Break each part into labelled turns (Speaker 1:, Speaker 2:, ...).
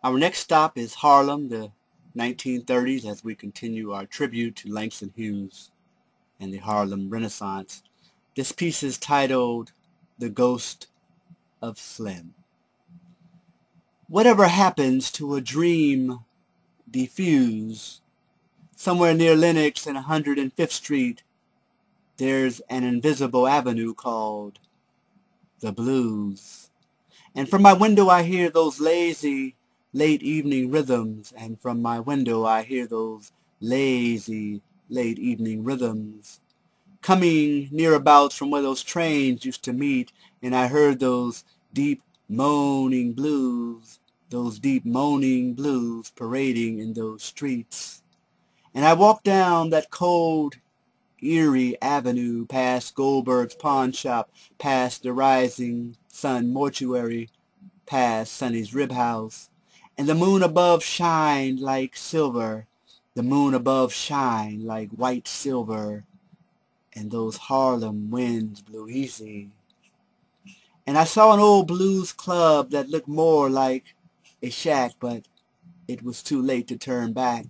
Speaker 1: Our next stop is Harlem, the 1930s, as we continue our tribute to Langston Hughes and the Harlem Renaissance. This piece is titled The Ghost of Slim. Whatever happens to a dream diffuse, somewhere near Lenox and 105th Street, there's an invisible avenue called the Blues. And from my window I hear those lazy late evening rhythms, and from my window I hear those lazy late evening rhythms coming nearabouts from where those trains used to meet, and I heard those deep moaning blues, parading in those streets. And I walked down that cold, eerie avenue, past Goldberg's pawn shop, past the Rising Sun mortuary, past Sonny's rib house, and the moon above shined like silver, the moon above shined like white silver, and those Harlem winds blew easy. And I saw an old blues club that looked more like a shack, but it was too late to turn back.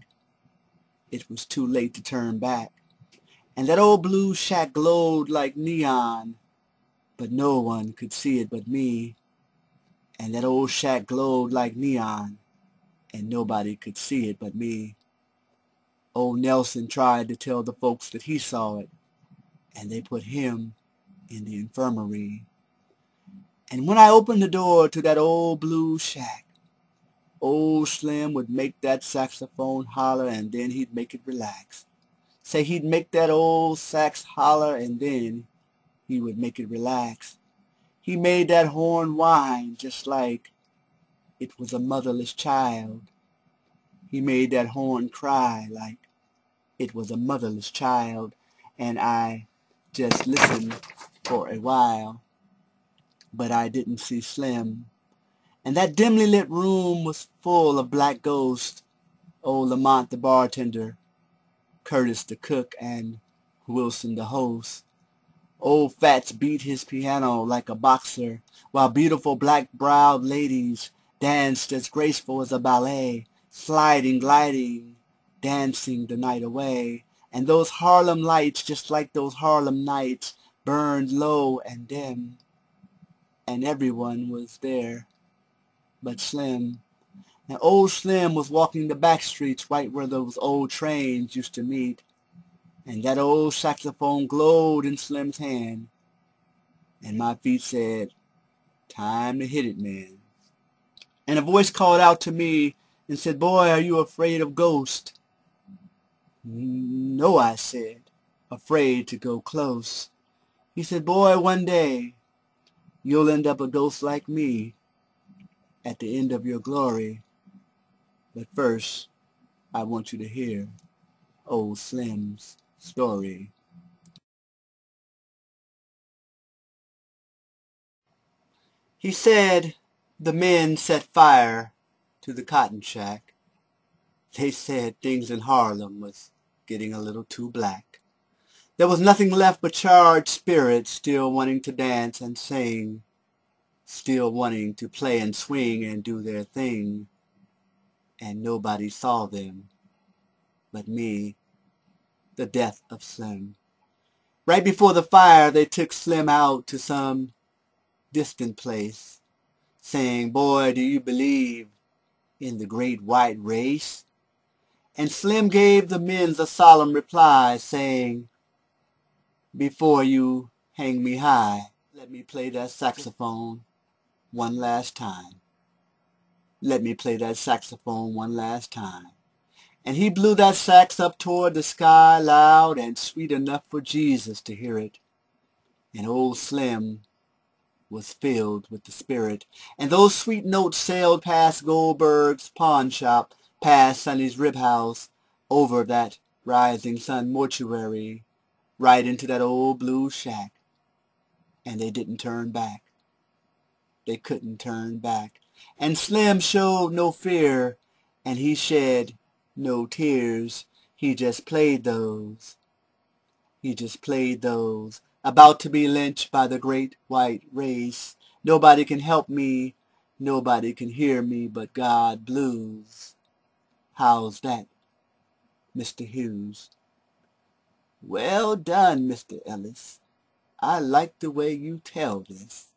Speaker 1: It was too late to turn back. And that old blues shack glowed like neon, but no one could see it but me. And that old shack glowed like neon, and nobody could see it but me. Old Nelson tried to tell the folks that he saw it, and they put him in the infirmary. And when I opened the door to that old blue shack, old Slim would make that saxophone holler, and then he'd make it relax. Say he'd make that old sax holler, and then he would make it relax. He made that horn whine just like it was a motherless child. He made that horn cry like it was a motherless child, and I just listened for a while. But I didn't see Slim. And that dimly lit room was full of black ghosts, old Lamont the bartender, Curtis the cook, and Wilson the host. Old Fats beat his piano like a boxer, while beautiful black-browed ladies danced as graceful as a ballet, sliding, gliding, dancing the night away. And those Harlem lights, just like those Harlem nights, burned low and dim. And everyone was there but Slim. And old Slim was walking the back streets right where those old trains used to meet. And that old saxophone glowed in Slim's hand. And my feet said, "Time to hit it, man." And a voice called out to me and said, "Boy, are you afraid of ghosts?" "No," I said, afraid to go close. He said, "Boy, one day you'll end up a ghost like me at the end of your glory. But first, I want you to hear old Slim's story." He said the men set fire to the cotton shack. They said things in Harlem was getting a little too black. There was nothing left but charred spirits still wanting to dance and sing, still wanting to play and swing and do their thing. And nobody saw them but me, the death of Slim. Right before the fire, they took Slim out to some distant place, saying, "Boy, do you believe in the great white race?" And Slim gave the men a solemn reply, saying, "Before you hang me high, let me play that saxophone one last time. Let me play that saxophone one last time." And he blew that sax up toward the sky, loud and sweet enough for Jesus to hear it. And old Slim was filled with the Spirit. And those sweet notes sailed past Goldberg's pawn shop, past Sonny's rib house, over that Rising Sun mortuary, right into that old blue shack. And they didn't turn back. They couldn't turn back. And Slim showed no fear, and he shed no tears. He just played those. He just played those. About to be lynched by the great white race. Nobody can help me Nobody can hear me but God blues. How's that, Mr. Hughes? Well done, Mr. Ellis. I like the way you tell this.